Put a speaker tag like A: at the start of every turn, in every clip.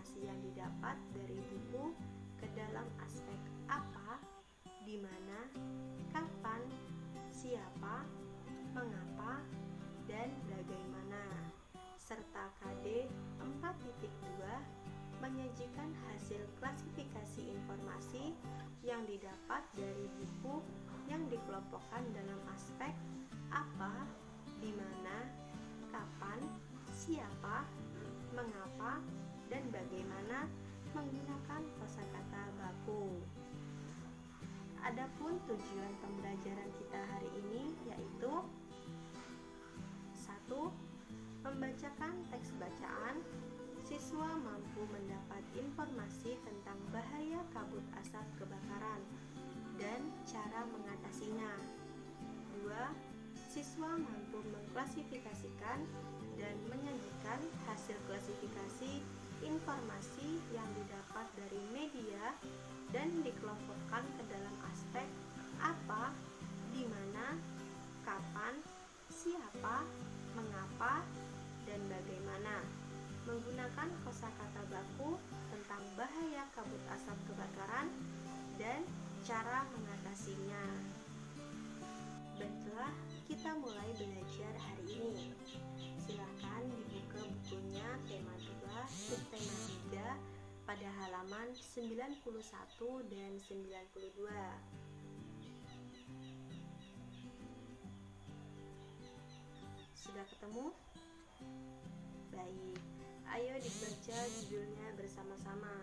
A: informasi yang didapat dari buku ke dalam aspek apa, di mana, kapan, siapa, mengapa, dan bagaimana. Serta KD 4.2 menyajikan hasil klasifikasi informasi yang didapat dari buku yang dikelompokkan dalam aspek apa, di mana, kapan, siapa, mengapa, dan bagaimana menggunakan kosakata baku. Adapun tujuan pembelajaran kita hari ini yaitu 1. Membacakan teks bacaan. Siswa mampu mendapat informasi tentang bahaya kabut asap kebakaran dan cara mengatasinya. 2. Siswa mampu mengklasifikasikan dan menyajikan hasil klasifikasi informasi yang didapat dari media dan dikelompokkan ke dalam aspek apa, di mana, kapan, siapa, mengapa, dan bagaimana menggunakan kosakata baku tentang bahaya kabut asap kebakaran dan cara mengatasinya. Baiklah, kita mulai belajar hari ini. Silakan dibuka bukunya tema 2, subtema 3 pada halaman 91 dan 92. Sudah ketemu? Baik, ayo dibaca judulnya bersama-sama.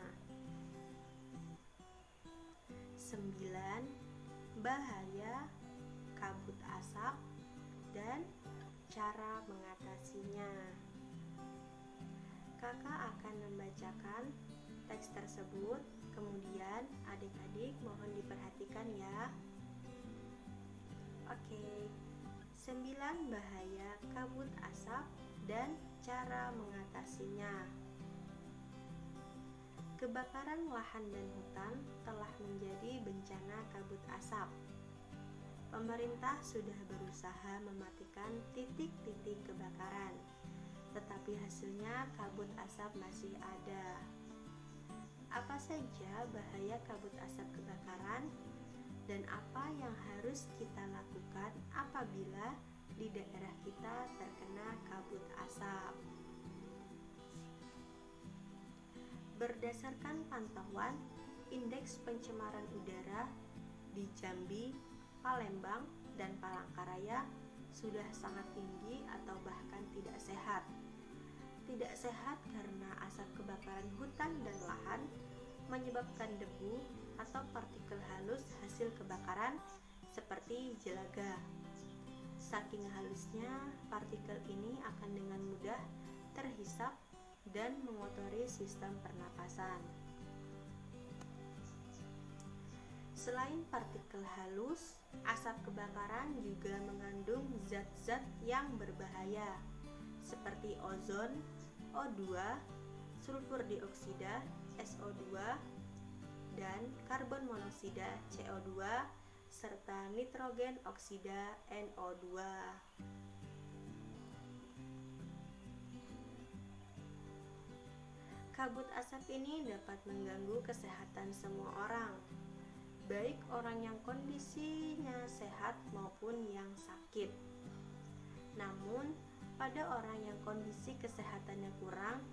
A: 9. Bahaya kabut asap dan cara mengatasinya. Kakak akan membacakan teks tersebut, kemudian adik-adik mohon diperhatikan ya. Oke. 9 bahaya kabut asap dan cara mengatasinya. Kebakaran lahan dan hutan telah menjadi bencana kabut asap. Pemerintah sudah berusaha mematikan titik-titik kebakaran, tetapi hasilnya kabut asap masih ada. Apa saja bahaya kabut asap kebakaran? Dan apa yang harus kita lakukan apabila di daerah kita terkena kabut asap? Berdasarkan pantauan indeks pencemaran udara di Jambi, Palembang, dan Palangkaraya sudah sangat tinggi atau bahkan tidak sehat. Tidak sehat karena asap kebakaran hutan dan lahan menyebabkan debu atau partikel halus hasil kebakaran seperti jelaga. Saking halusnya, partikel ini akan dengan mudah terhisap dan mengotori sistem pernapasan. Selain partikel halus, asap kebakaran juga mengandung zat-zat yang berbahaya seperti ozon, O2, sulfur dioksida, SO2, dan karbon monoksida CO2 serta nitrogen oksida NO2. Kabut asap ini dapat mengganggu kesehatan semua orang, baik orang yang kondisinya sehat maupun yang sakit. Namun, pada orang yang kondisi kesehatannya kurang,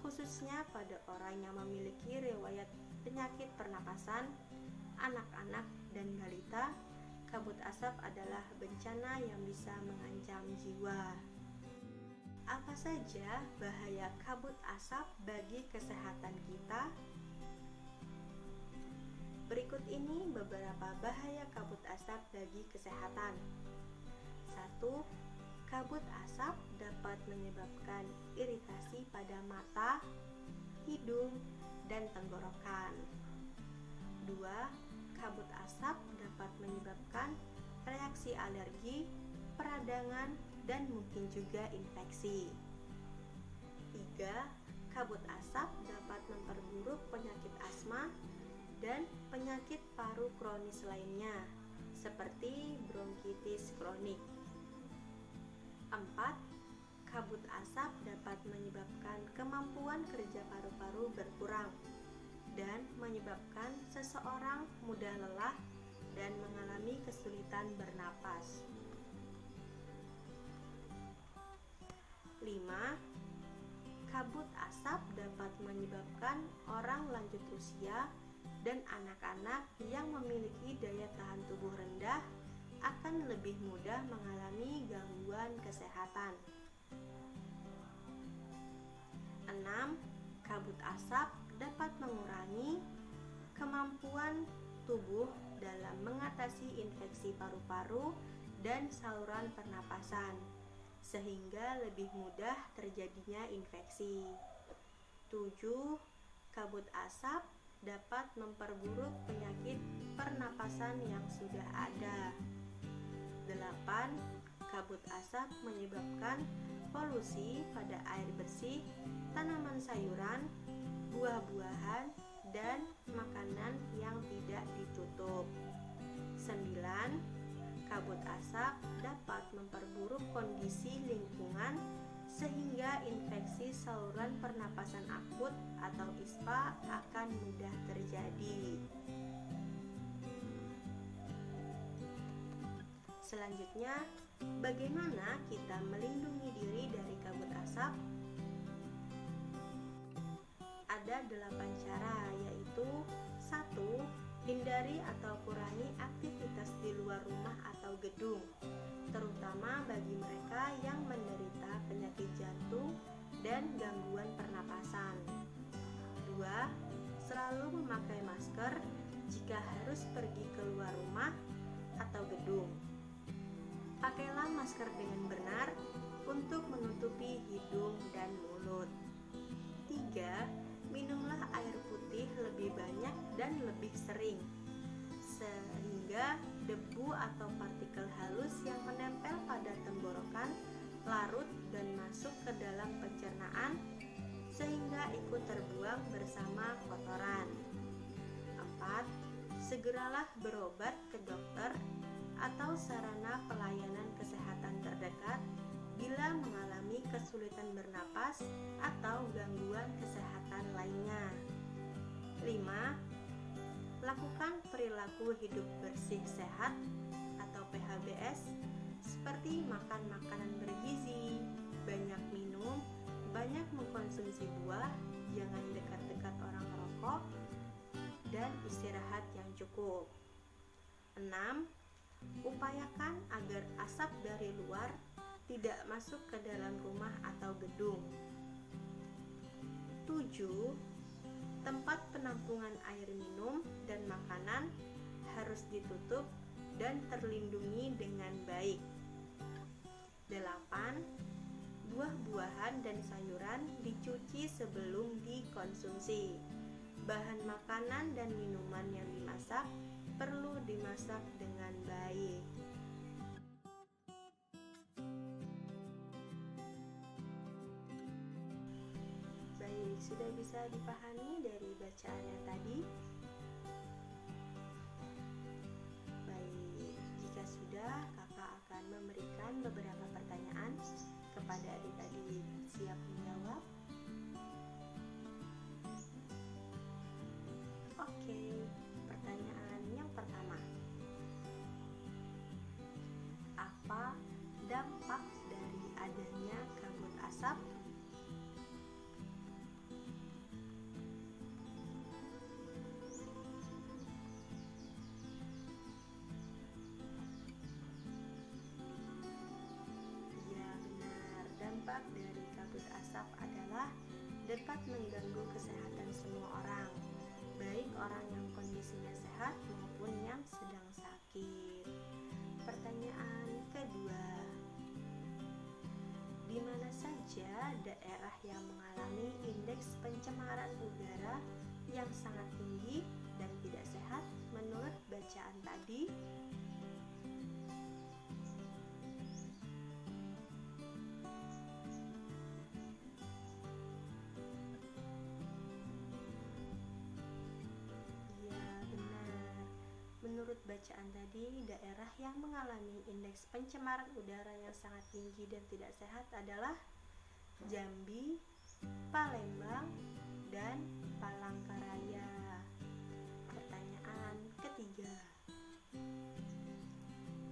A: khususnya pada orang yang memiliki riwayat penyakit pernapasan, anak-anak, dan balita, kabut asap adalah bencana yang bisa mengancam jiwa. Apa saja bahaya kabut asap bagi kesehatan kita? Berikut ini beberapa bahaya kabut asap bagi kesehatan. 1. Kabut asap dapat menyebabkan iritasi pada mata, hidung, dan tenggorokan. 2. Kabut asap dapat menyebabkan reaksi alergi, peradangan, dan mungkin juga infeksi. 3. Kabut asap dapat memperburuk penyakit asma dan penyakit paru kronis lainnya, seperti bronkitis kronik. 4. Kabut asap dapat menyebabkan menyebabkan kemampuan kerja paru-paru berkurang dan menyebabkan seseorang mudah lelah dan mengalami kesulitan bernapas. 5. Kabut asap dapat menyebabkan orang lanjut usia dan anak-anak yang memiliki daya tahan tubuh rendah akan lebih mudah mengalami gangguan kesehatan. 6. Kabut asap dapat mengurangi kemampuan tubuh dalam mengatasi infeksi paru-paru dan saluran pernapasan, sehingga lebih mudah terjadinya infeksi. 7. Kabut asap dapat memperburuk penyakit pernapasan yang sudah ada. 8. Kabut asap menyebabkan polusi pada air bersih, tanaman sayuran, buah-buahan, dan makanan yang tidak ditutup. 9. Kabut asap dapat memperburuk kondisi lingkungan sehingga infeksi saluran pernapasan akut atau ISPA akan mudah terjadi. Selanjutnya, bagaimana kita melindungi diri dari kabut asap? Ada 8 cara, yaitu 1. Hindari atau kurangi aktivitas di luar rumah atau gedung, terutama bagi mereka yang menderita penyakit jantung dan gangguan pernapasan. 2. Selalu memakai masker jika harus pergi keluar rumah atau gedung. Pakailah masker dengan benar untuk menutupi hidung dan mulut. 3. Minumlah air putih lebih banyak dan lebih sering, sehingga debu atau partikel halus yang menempel pada tenggorokan larut dan masuk ke dalam pencernaan, sehingga ikut terbuang bersama kotoran. 4. Segeralah berobat ke dokter atau sarana pelayanan kesehatan terdekat bila mengalami kesulitan bernapas atau gangguan kesehatan lainnya. 5. Lakukan perilaku hidup bersih sehat atau PHBS seperti makan makanan bergizi, banyak minum, banyak mengkonsumsi buah, jangan dekat-dekat orang merokok, dan istirahat yang cukup. 6. Upayakan agar asap dari luar tidak masuk ke dalam rumah atau gedung. 7. Tempat penampungan air minum dan makanan harus ditutup dan terlindungi dengan baik. 8. Buah-buahan dan sayuran dicuci sebelum dikonsumsi. Bahan makanan dan minuman yang dimasak perlu dimasak dengan baik. Baik, sudah bisa dipahami dari bacaan yang tadi? Baik, jika sudah, kakak akan memberikan beberapa pertanyaan kepada adik-adik. Siap menjawab? Oke, pertanyaan yang pertama. Apa dampak dari adanya kabut asap? Ya, benar. Dampak dari kabut asap adalah dapat mengganggu kesehatan semua orang, baik orang yang kondisinya sehat maupun yang sedang sakit. Pertanyaan kedua, di mana saja daerah yang mengalami indeks pencemaran udara yang sangat tinggi dan tidak sehat menurut bacaan tadi? Menurut bacaan tadi, daerah yang mengalami indeks pencemaran udara yang sangat tinggi dan tidak sehat adalah Jambi, Palembang, dan Palangkaraya. Pertanyaan ketiga.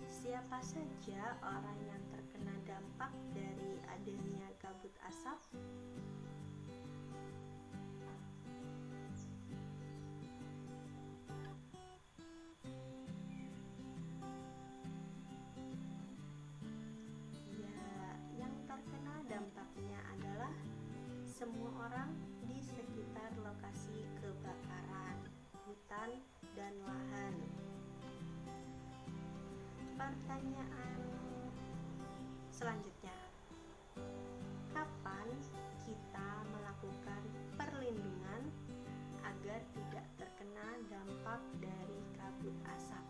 A: Siapa saja orang yang terkena dampak dari adanya kabut asap? Yang terkena dampaknya adalah semua orang di sekitar lokasi kebakaran hutan dan lahan. Pertanyaan selanjutnya, kapan kita melakukan perlindungan agar tidak terkena dampak dari kabut asap?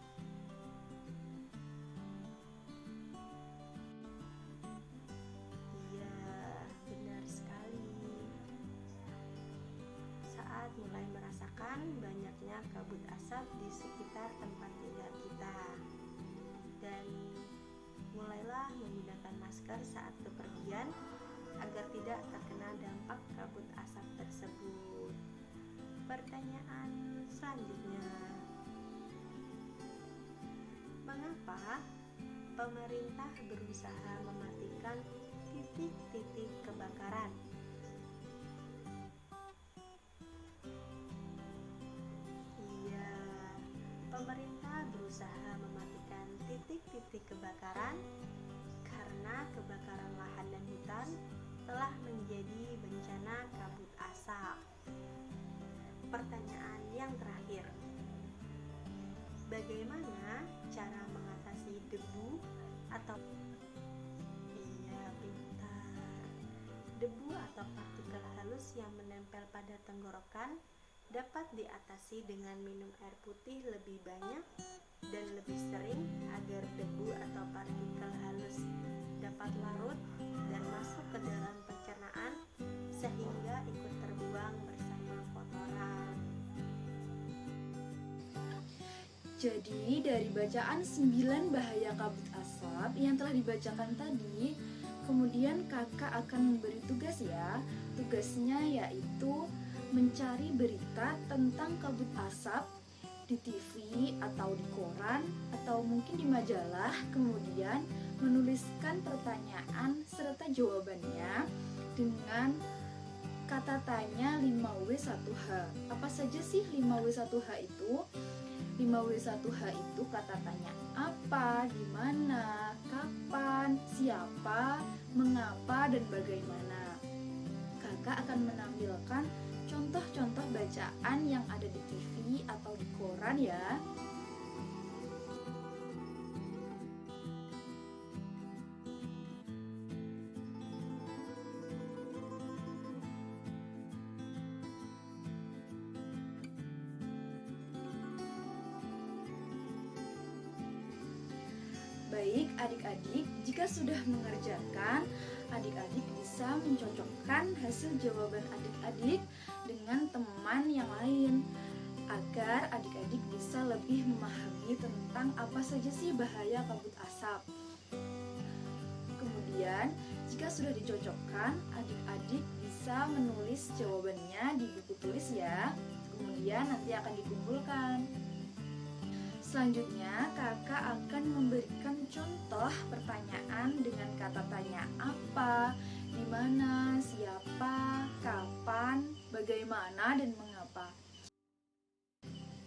A: Mulai merasakan banyaknya kabut asap di sekitar tempat tinggal kita, dan mulailah menggunakan masker saat bepergian agar tidak terkena dampak kabut asap tersebut. Pertanyaan selanjutnya, mengapa pemerintah berusaha mematikan titik-titik kebakaran? Pemerintah berusaha mematikan titik-titik kebakaran karena kebakaran lahan dan hutan telah menjadi bencana kabut asap. Pertanyaan yang terakhir, bagaimana cara mengatasi debu atau pintar. Debu atau partikel halus yang menempel pada tenggorokan dapat diatasi dengan minum air putih lebih banyak dan lebih sering agar debu atau partikel halus dapat larut dan masuk ke dalam pencernaan sehingga ikut terbuang bersama kotoran.
B: Jadi dari bacaan 9 bahaya kabut asap yang telah dibacakan tadi, kemudian kakak akan memberi tugas ya. Tugasnya yaitu mencari berita tentang kabut asap di TV atau di koran atau mungkin di majalah, kemudian menuliskan pertanyaan serta jawabannya dengan kata tanya 5W1H. Apa saja sih 5W1H itu? 5W1H itu kata tanya apa, di mana, kapan, siapa, mengapa, dan bagaimana. Kakak akan menampilkan contoh-contoh bacaan yang ada di TV atau di koran ya. Baik adik-adik, jika sudah mengerjakan, adik-adik bisa mencocokkan hasil jawaban adik-adik dengan teman yang lain agar adik-adik bisa lebih memahami tentang apa saja sih bahaya kabut asap. Kemudian, jika sudah dicocokkan, adik-adik bisa menulis jawabannya di buku tulis ya. Kemudian nanti akan dikumpulkan. Selanjutnya, kakak akan memberikan contoh pertanyaan dengan kata tanya apa, di mana, siapa, kapan, bagaimana, dan mengapa.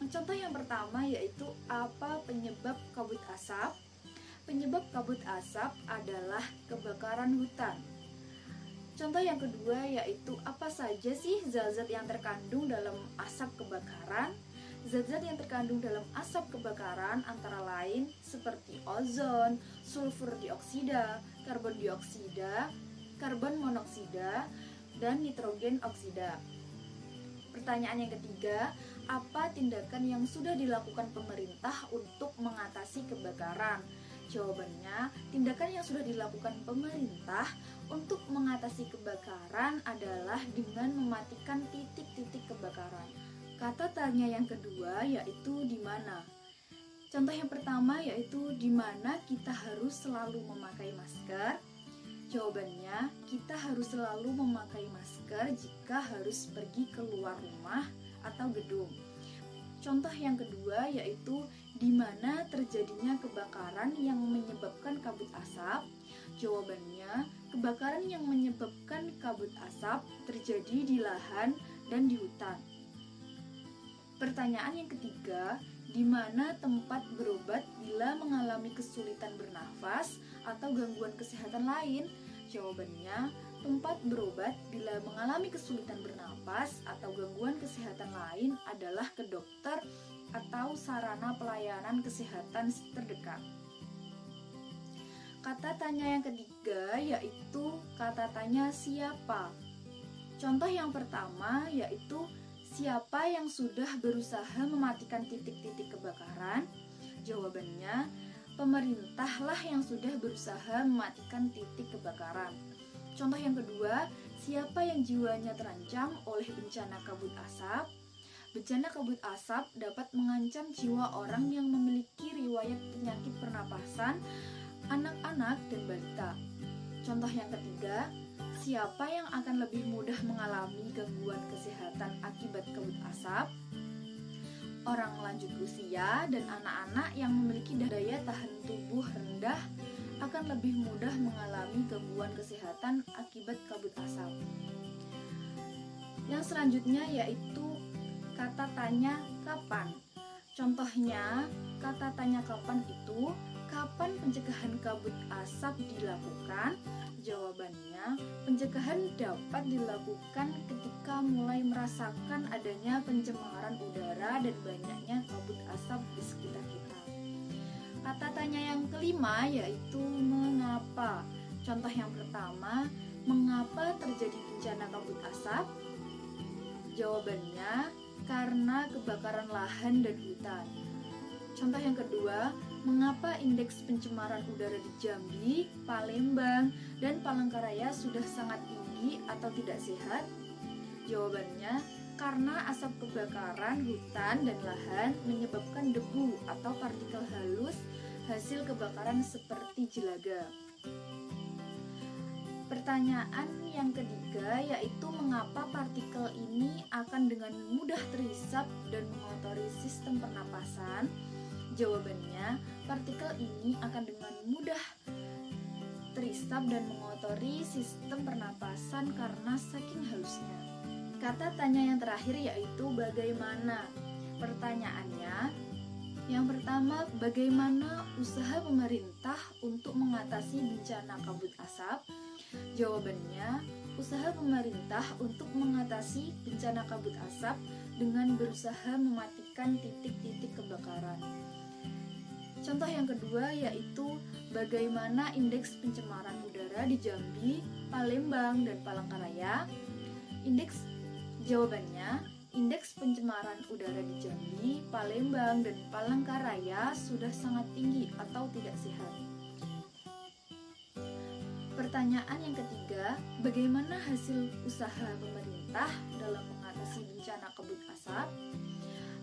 B: Contoh yang pertama yaitu apa penyebab kabut asap? Penyebab kabut asap adalah kebakaran hutan. Contoh yang kedua yaitu apa saja sih zat-zat yang terkandung dalam asap kebakaran? Zat-zat yang terkandung dalam asap kebakaran antara lain seperti ozon, sulfur dioksida, karbon dioksida, karbon monoksida, dan nitrogen oksida. Pertanyaan yang ketiga, apa tindakan yang sudah dilakukan pemerintah untuk mengatasi kebakaran? Jawabannya, tindakan yang sudah dilakukan pemerintah untuk mengatasi kebakaran adalah dengan mematikan titik-titik kebakaran. Kata tanya yang kedua yaitu di mana. Contoh yang pertama yaitu di mana kita harus selalu memakai masker. Jawabannya, kita harus selalu memakai masker jika harus pergi keluar rumah atau gedung. Contoh yang kedua yaitu di mana terjadinya kebakaran yang menyebabkan kabut asap. Jawabannya, kebakaran yang menyebabkan kabut asap terjadi di lahan dan di hutan. Pertanyaan yang ketiga, di mana tempat berobat bila mengalami kesulitan bernafas atau gangguan kesehatan lain? Jawabannya, tempat berobat bila mengalami kesulitan bernafas atau gangguan kesehatan lain adalah ke dokter atau sarana pelayanan kesehatan terdekat. Kata tanya yang ketiga yaitu kata tanya siapa. Contoh yang pertama yaitu siapa yang sudah berusaha mematikan titik-titik kebakaran? Jawabannya, pemerintahlah yang sudah berusaha mematikan titik kebakaran. Contoh yang kedua, siapa yang jiwanya terancam oleh bencana kabut asap? Bencana kabut asap dapat mengancam jiwa orang yang memiliki riwayat penyakit pernapasan, anak-anak dan balita. Contoh yang ketiga, siapa yang akan lebih mudah mengalami gangguan kesehatan akibat kabut asap? Orang lanjut usia dan anak-anak yang memiliki daya tahan tubuh rendah akan lebih mudah mengalami gangguan kesehatan akibat kabut asap. Yang selanjutnya yaitu kata tanya kapan. Contohnya, kata tanya kapan itu, kapan pencegahan kabut asap dilakukan? Jawabannya, pencegahan dapat dilakukan ketika mulai merasakan adanya pencemaran udara dan banyaknya kabut asap di sekitar kita. Kata tanya yang kelima yaitu mengapa. Contoh yang pertama, mengapa terjadi bencana kabut asap? Jawabannya, karena kebakaran lahan dan hutan. Contoh yang kedua, mengapa indeks pencemaran udara di Jambi, Palembang, dan Palangkaraya sudah sangat tinggi atau tidak sehat? Jawabannya, karena asap kebakaran hutan dan lahan menyebabkan debu atau partikel halus hasil kebakaran seperti jelaga. Pertanyaan yang ketiga yaitu mengapa partikel ini akan dengan mudah terhisap dan mengotori sistem pernapasan? Jawabannya, partikel ini akan dengan mudah terhisap dan mengotori sistem pernapasan karena saking halusnya. Kata tanya yang terakhir yaitu bagaimana. Pertanyaannya, yang pertama, bagaimana usaha pemerintah untuk mengatasi bencana kabut asap? Jawabannya, usaha pemerintah untuk mengatasi bencana kabut asap dengan berusaha mematikan titik-titik kebakaran. Contoh yang kedua yaitu bagaimana indeks pencemaran udara di Jambi, Palembang, dan Palangkaraya. Jawabannya, indeks pencemaran udara di Jambi, Palembang, dan Palangkaraya sudah sangat tinggi atau tidak sehat. Pertanyaan yang ketiga, bagaimana hasil usaha pemerintah dalam mengatasi bencana kabut asap?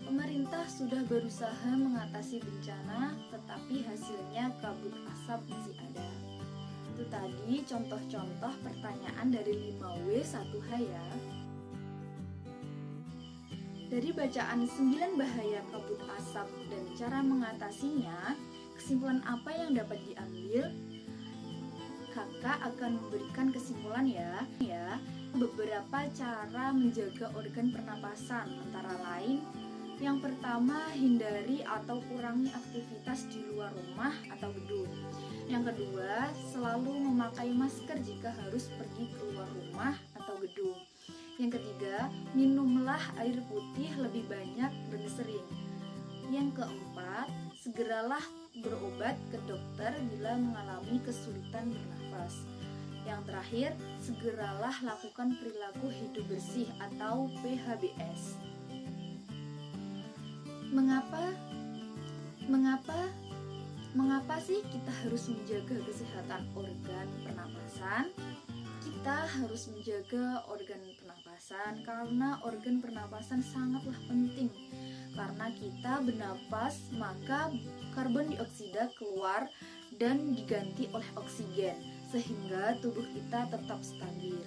B: Pemerintah sudah berusaha mengatasi bencana, tetapi hasilnya kabut asap masih ada. Itu tadi contoh-contoh pertanyaan dari 5W1H ya. Dari bacaan 9 bahaya kabut asap dan cara mengatasinya, kesimpulan apa yang dapat diambil? Kakak akan memberikan kesimpulan ya. Beberapa cara menjaga organ pernapasan antara lain, yang pertama, hindari atau kurangi aktivitas di luar rumah atau gedung. Yang kedua, selalu memakai masker jika harus pergi keluar rumah atau gedung. Yang ketiga, minumlah air putih lebih banyak dan sering. Yang keempat, segeralah berobat ke dokter bila mengalami kesulitan bernafas. Yang terakhir, segeralah lakukan perilaku hidup bersih atau PHBS. Mengapa sih kita harus menjaga kesehatan organ pernapasan? Kita harus menjaga organ pernapasan karena organ pernapasan sangatlah penting. Karena kita bernapas, maka karbon dioksida keluar dan diganti oleh oksigen, sehingga tubuh kita tetap stabil.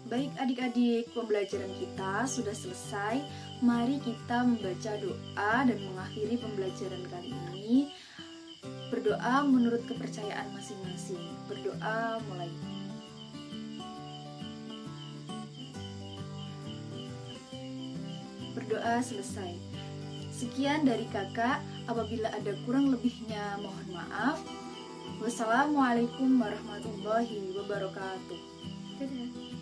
B: Baik adik-adik, pembelajaran kita sudah selesai. Mari kita membaca doa dan mengakhiri pembelajaran kali ini. Berdoa menurut kepercayaan masing-masing. Berdoa mulai. Berdoa selesai. Sekian dari kakak. Apabila ada kurang lebihnya mohon maaf. Wassalamualaikum warahmatullahi wabarakatuh.
A: Dadah.